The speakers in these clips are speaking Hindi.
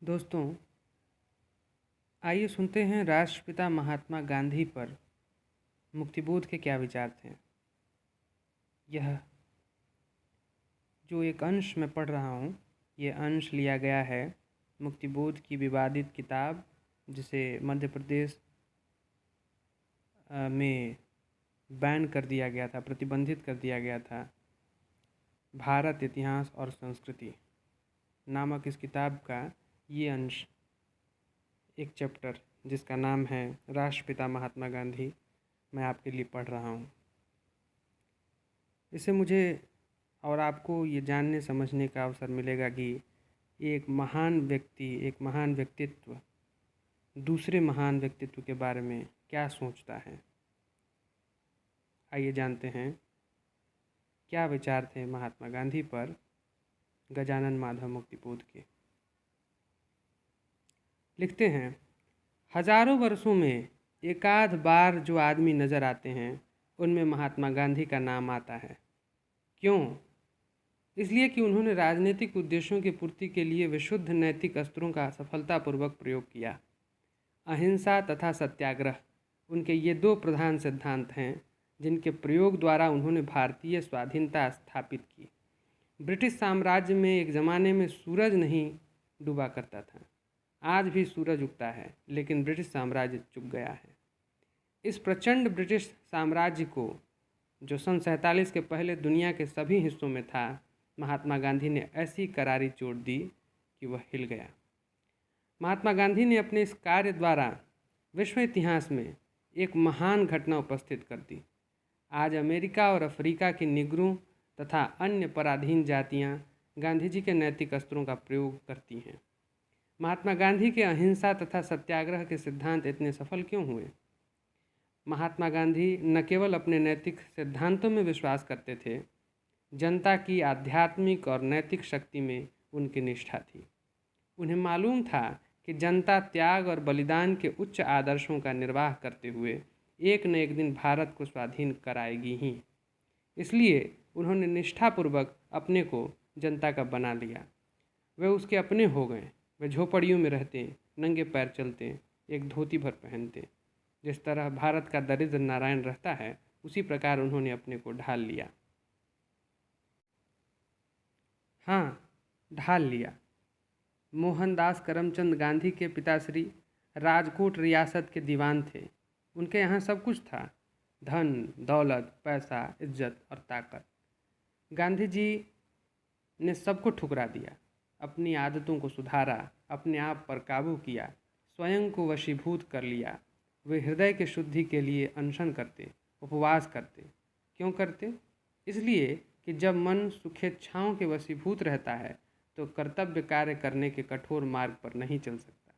दोस्तों, आइए सुनते हैं राष्ट्रपिता महात्मा गांधी पर मुक्तिबोध के क्या विचार थे। यह जो एक अंश मैं पढ़ रहा हूँ, ये अंश लिया गया है मुक्तिबोध की विवादित किताब, जिसे मध्य प्रदेश में बैन कर दिया गया था, प्रतिबंधित कर दिया गया था, भारत इतिहास और संस्कृति नामक इस किताब का ये अंश, एक चैप्टर जिसका नाम है राष्ट्रपिता महात्मा गांधी, मैं आपके लिए पढ़ रहा हूँ। इससे मुझे और आपको ये जानने समझने का अवसर मिलेगा कि एक महान व्यक्ति, एक महान व्यक्तित्व दूसरे महान व्यक्तित्व के बारे में क्या सोचता है। आइए जानते हैं क्या विचार थे महात्मा गांधी पर गजानन माधव मुक्तिबोध के। लिखते हैं, हजारों वर्षों में एकाध बार जो आदमी नज़र आते हैं उनमें महात्मा गांधी का नाम आता है। क्यों? इसलिए कि उन्होंने राजनीतिक उद्देश्यों की पूर्ति के लिए विशुद्ध नैतिक अस्त्रों का सफलतापूर्वक प्रयोग किया। अहिंसा तथा सत्याग्रह उनके ये दो प्रधान सिद्धांत हैं जिनके प्रयोग द्वारा उन्होंने भारतीय स्वाधीनता स्थापित की। ब्रिटिश साम्राज्य में एक ज़माने में सूरज नहीं डूबा करता था, आज भी सूरज उगता है, लेकिन ब्रिटिश साम्राज्य चुक गया है। इस प्रचंड ब्रिटिश साम्राज्य को, जो सन 47 के पहले दुनिया के सभी हिस्सों में था, महात्मा गांधी ने ऐसी करारी चोट दी कि वह हिल गया। महात्मा गांधी ने अपने इस कार्य द्वारा विश्व इतिहास में एक महान घटना उपस्थित कर दी। आज अमेरिका और अफ्रीका की निगरों तथा अन्य पराधीन जातियां गांधी जी के नैतिक अस्त्रों का प्रयोग करती हैं। महात्मा गांधी के अहिंसा तथा सत्याग्रह के सिद्धांत इतने सफल क्यों हुए? महात्मा गांधी न केवल अपने नैतिक सिद्धांतों में विश्वास करते थे, जनता की आध्यात्मिक और नैतिक शक्ति में उनकी निष्ठा थी। उन्हें मालूम था कि जनता त्याग और बलिदान के उच्च आदर्शों का निर्वाह करते हुए एक न एक दिन भारत को स्वाधीन कराएगी ही। इसलिए उन्होंने निष्ठापूर्वक अपने को जनता का बना लिया। वे उसके अपने हो गए। वे झोपड़ियों में रहते, नंगे पैर चलते, एक धोती भर पहनते। जिस तरह भारत का दरिद्र नारायण रहता है, उसी प्रकार उन्होंने अपने को ढाल लिया। हाँ, ढाल लिया। मोहनदास करमचंद गांधी के पिताश्री राजकोट रियासत के दीवान थे। उनके यहाँ सब कुछ था, धन, दौलत, पैसा, इज्जत और ताकत। गांधी जी ने सबको ठुकरा दिया, अपनी आदतों को सुधारा, अपने आप पर काबू किया, स्वयं को वशीभूत कर लिया। वे हृदय के शुद्धि के लिए अनशन करते, उपवास करते। क्यों करते? इसलिए कि जब मन सुखेच्छाओं के वशीभूत रहता है तो कर्तव्य कार्य करने के कठोर मार्ग पर नहीं चल सकता।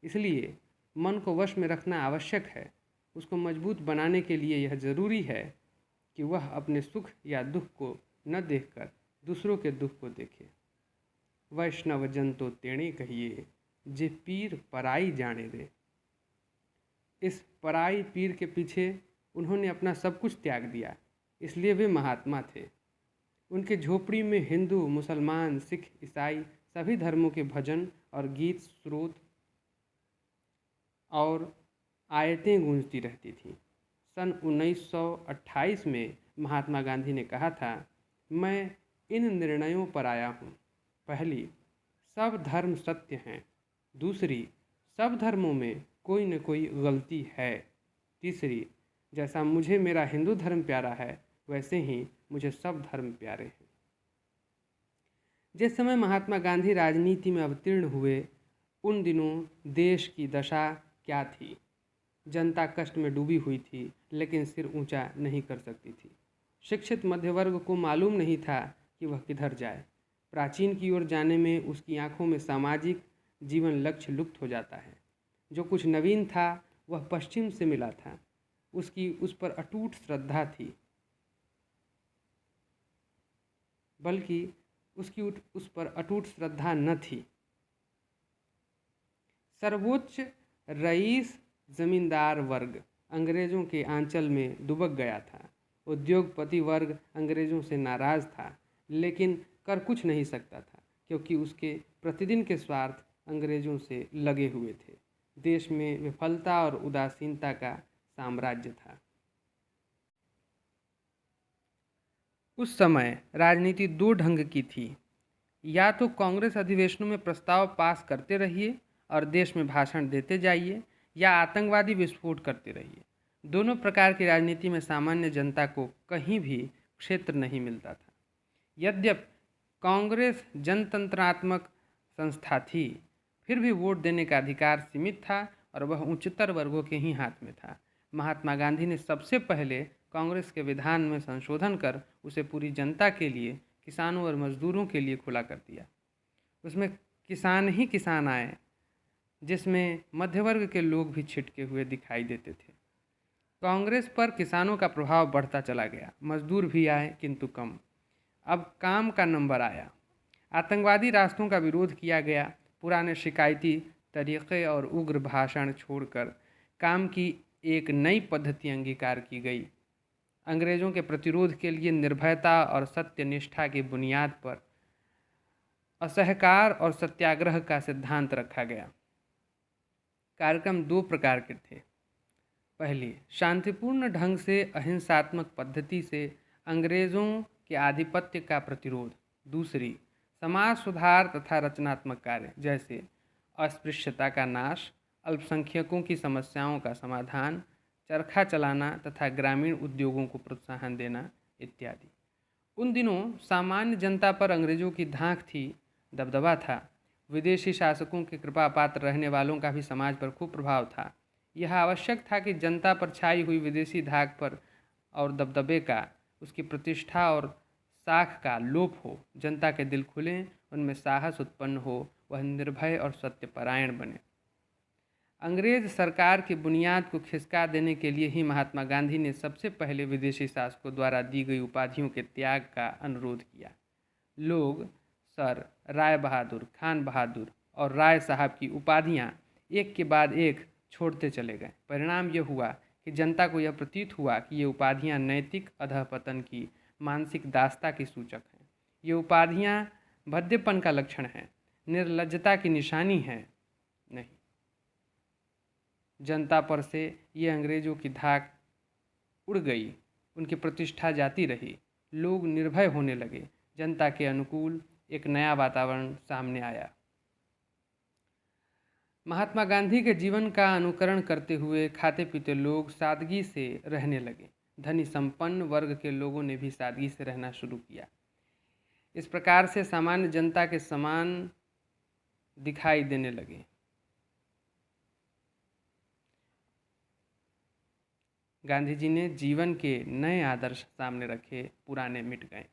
इसलिए मन को वश में रखना आवश्यक है। उसको मजबूत बनाने के लिए यह जरूरी है कि वह अपने सुख या दुख को न देखकर दूसरों के दुख को देखे। वैष्णव जन तो तेणे कहिए, जे पीर पराई जाने दे। इस पराई पीर के पीछे उन्होंने अपना सब कुछ त्याग दिया, इसलिए वे महात्मा थे। उनके झोपड़ी में हिंदू, मुसलमान, सिख, ईसाई सभी धर्मों के भजन और गीत, स्रोत और आयतें गूंजती रहती थीं। सन 1928 में महात्मा गांधी ने कहा था, मैं इन निर्णयों पर आया हूँ। पहली, सब धर्म सत्य हैं। दूसरी, सब धर्मों में कोई न कोई गलती है। तीसरी, जैसा मुझे मेरा हिंदू धर्म प्यारा है, वैसे ही मुझे सब धर्म प्यारे हैं। जिस समय महात्मा गांधी राजनीति में अवतीर्ण हुए, उन दिनों देश की दशा क्या थी? जनता कष्ट में डूबी हुई थी, लेकिन सिर ऊंचा नहीं कर सकती थी। शिक्षित मध्यवर्ग को मालूम नहीं था कि वह किधर जाए। प्राचीन की ओर जाने में उसकी आंखों में सामाजिक जीवन लक्ष्य लुप्त हो जाता है। जो कुछ नवीन था वह पश्चिम से मिला था। उसकी उस पर अटूट श्रद्धा थी, बल्कि उसकी उस पर अटूट श्रद्धा न थी। सर्वोच्च रईस जमींदार वर्ग अंग्रेज़ों के आंचल में दुबक गया था। उद्योगपति वर्ग अंग्रेज़ों से नाराज़ था, लेकिन कर कुछ नहीं सकता था, क्योंकि उसके प्रतिदिन के स्वार्थ अंग्रेजों से लगे हुए थे। देश में विफलता और उदासीनता का साम्राज्य था। उस समय राजनीति दो ढंग की थी, या तो कांग्रेस अधिवेशनों में प्रस्ताव पास करते रहिए और देश में भाषण देते जाइए, या आतंकवादी विस्फोट करते रहिए। दोनों प्रकार की राजनीति में सामान्य जनता को कहीं भी क्षेत्र नहीं मिलता था। यद्यपि कांग्रेस जनतंत्रात्मक संस्था थी, फिर भी वोट देने का अधिकार सीमित था और वह उच्चतर वर्गों के ही हाथ में था। महात्मा गांधी ने सबसे पहले कांग्रेस के विधान में संशोधन कर उसे पूरी जनता के लिए, किसानों और मजदूरों के लिए खुला कर दिया। उसमें किसान ही किसान आए, जिसमें मध्यवर्ग के लोग भी छिटके हुए दिखाई देते थे। कांग्रेस पर किसानों का प्रभाव बढ़ता चला गया। मजदूर भी आए, किंतु कम। अब काम का नंबर आया। आतंकवादी रास्तों का विरोध किया गया। पुराने शिकायती तरीक़े और उग्र भाषण छोड़कर काम की एक नई पद्धति अंगीकार की गई। अंग्रेज़ों के प्रतिरोध के लिए निर्भयता और सत्यनिष्ठा की बुनियाद पर असहकार और सत्याग्रह का सिद्धांत रखा गया। कार्यक्रम दो प्रकार के थे। पहली, शांतिपूर्ण ढंग से अहिंसात्मक पद्धति से अंग्रेज़ों के आधिपत्य का प्रतिरोध। दूसरी, समाज सुधार तथा रचनात्मक कार्य, जैसे अस्पृश्यता का नाश, अल्पसंख्यकों की समस्याओं का समाधान, चरखा चलाना तथा ग्रामीण उद्योगों को प्रोत्साहन देना इत्यादि। उन दिनों सामान्य जनता पर अंग्रेज़ों की धाक थी, दबदबा था। विदेशी शासकों के कृपा पात्र रहने वालों का भी समाज पर खूब प्रभाव था। यह आवश्यक था कि जनता पर छाई हुई विदेशी धाक पर और दबदबे का, उसकी प्रतिष्ठा और साख का लोप हो। जनता के दिल खुलें, उनमें साहस उत्पन्न हो, वह निर्भय और सत्यपरायण बने। अंग्रेज सरकार की बुनियाद को खिसका देने के लिए ही महात्मा गांधी ने सबसे पहले विदेशी शासकों द्वारा दी गई उपाधियों के त्याग का अनुरोध किया। लोग सर, राय बहादुर, खान बहादुर और राय साहब की उपाधियां एक के बाद एक छोड़ते चले गए। परिणाम यह हुआ कि जनता को यह प्रतीत हुआ कि ये उपाधियां नैतिक अधःपतन की मानसिक दास्ता की सूचक हैं। ये उपाधियां भद्देपन का लक्षण है, निर्लज्जता की निशानी है नहीं। जनता पर से ये अंग्रेज़ों की धाक उड़ गई, उनकी प्रतिष्ठा जाती रही। लोग निर्भय होने लगे। जनता के अनुकूल एक नया वातावरण सामने आया। महात्मा गांधी के जीवन का अनुकरण करते हुए खाते पीते लोग सादगी से रहने लगे। धनी संपन्न वर्ग के लोगों ने भी सादगी से रहना शुरू किया। इस प्रकार से सामान्य जनता के समान दिखाई देने लगे। गांधी जी ने जीवन के नए आदर्श सामने रखे, पुराने मिट गए।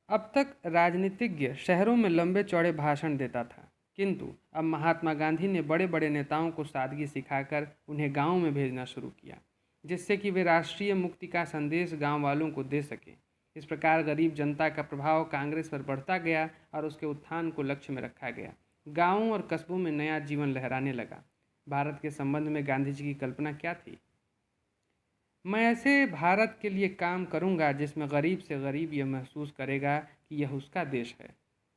अब तक राजनीतिज्ञ शहरों में लंबे चौड़े भाषण देता था, किंतु अब महात्मा गांधी ने बड़े बड़े नेताओं को सादगी सिखाकर उन्हें गांव में भेजना शुरू किया, जिससे कि वे राष्ट्रीय मुक्ति का संदेश गांव वालों को दे सके। इस प्रकार गरीब जनता का प्रभाव कांग्रेस पर बढ़ता गया और उसके उत्थान को लक्ष्य में रखा गया। गाँवों और कस्बों में नया जीवन लहराने लगा। भारत के संबंध में गांधी जी की कल्पना क्या थी? मैं ऐसे भारत के लिए काम करूंगा जिसमें गरीब से गरीब यह महसूस करेगा कि यह उसका देश है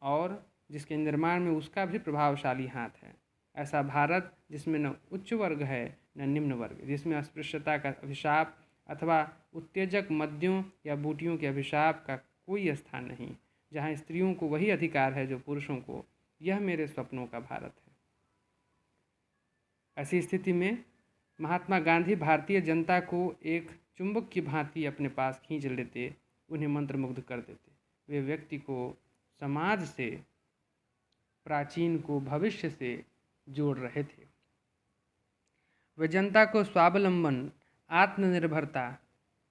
और जिसके निर्माण में उसका भी प्रभावशाली हाथ है। ऐसा भारत जिसमें न उच्च वर्ग है न निम्न वर्ग, जिसमें अस्पृश्यता का अभिशाप अथवा उत्तेजक मद्यों या बूटियों के अभिशाप का कोई स्थान नहीं, जहाँ स्त्रियों को वही अधिकार है जो पुरुषों को। यह मेरे सपनों का भारत है। ऐसी स्थिति में महात्मा गांधी भारतीय जनता को एक चुंबक की भांति अपने पास खींच लेते, उन्हें मंत्रमुग्ध कर देते। वे व्यक्ति को समाज से, प्राचीन को भविष्य से जोड़ रहे थे। वे जनता को स्वावलंबन, आत्मनिर्भरता,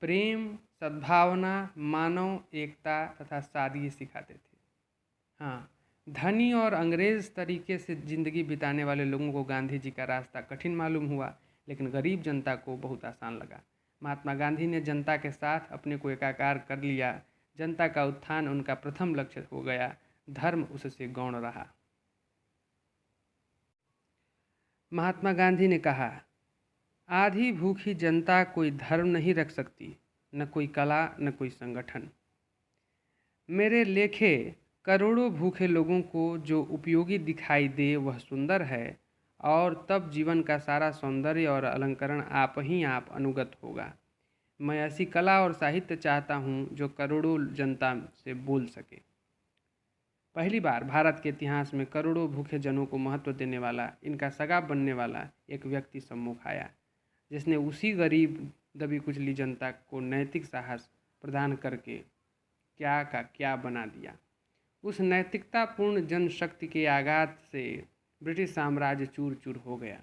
प्रेम, सद्भावना, मानव एकता तथा सादगी सिखाते थे। हाँ, धनी और अंग्रेज तरीके से जिंदगी बिताने वाले लोगों को गांधी जी का रास्ता कठिन मालूम हुआ, लेकिन गरीब जनता को बहुत आसान लगा। महात्मा गांधी ने जनता के साथ अपने को एकाकार कर लिया। जनता का उत्थान उनका प्रथम लक्ष्य हो गया। धर्म उससे गौण रहा। महात्मा गांधी ने कहा, आधी भूखी जनता कोई धर्म नहीं रख सकती, न कोई कला, न कोई संगठन। मेरे लेखे करोड़ों भूखे लोगों को जो उपयोगी दिखाई दे वह सुंदर है, और तब जीवन का सारा सौंदर्य और अलंकरण आप ही आप अनुगत होगा। मैं ऐसी कला और साहित्य चाहता हूँ जो करोड़ों जनता से बोल सके। पहली बार भारत के इतिहास में करोड़ों भूखे जनों को महत्व देने वाला, इनका सगा बनने वाला एक व्यक्ति सम्मुख आया, जिसने उसी गरीब दबी कुचली जनता को नैतिक साहस प्रदान करके क्या का क्या बना दिया। उस नैतिकतापूर्ण जनशक्ति के आघात से ब्रिटिश साम्राज्य चूर चूर हो गया।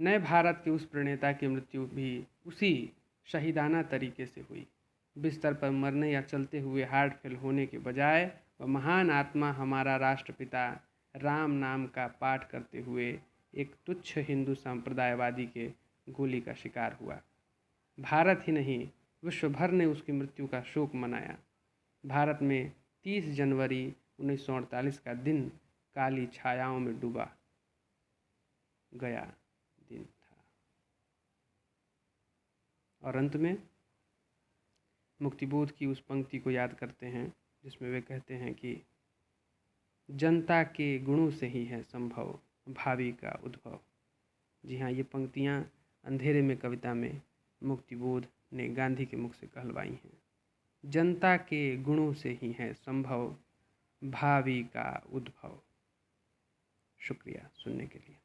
नए भारत के उस प्रणेता की मृत्यु भी उसी शहीदाना तरीके से हुई। बिस्तर पर मरने या चलते हुए हार्ट फेल होने के बजाय वह महान आत्मा हमारा राष्ट्रपिता राम नाम का पाठ करते हुए एक तुच्छ हिंदू संप्रदायवादी के गोली का शिकार हुआ। भारत ही नहीं, विश्व भर ने उसकी मृत्यु का शोक मनाया। भारत में 30 जनवरी 1948 का दिन काली छायाओं में डूबा गया दिन था। और अंत में मुक्तिबोध की उस पंक्ति को याद करते हैं जिसमें वे कहते हैं कि जनता के गुणों से ही है संभव भावी का उद्भव। जी हाँ, ये पंक्तियाँ अंधेरे में कविता में मुक्तिबोध ने गांधी के मुख से कहलवाई हैं। जनता के गुणों से ही है संभव भावी का उद्भव। शुक्रिया सुनने के लिए।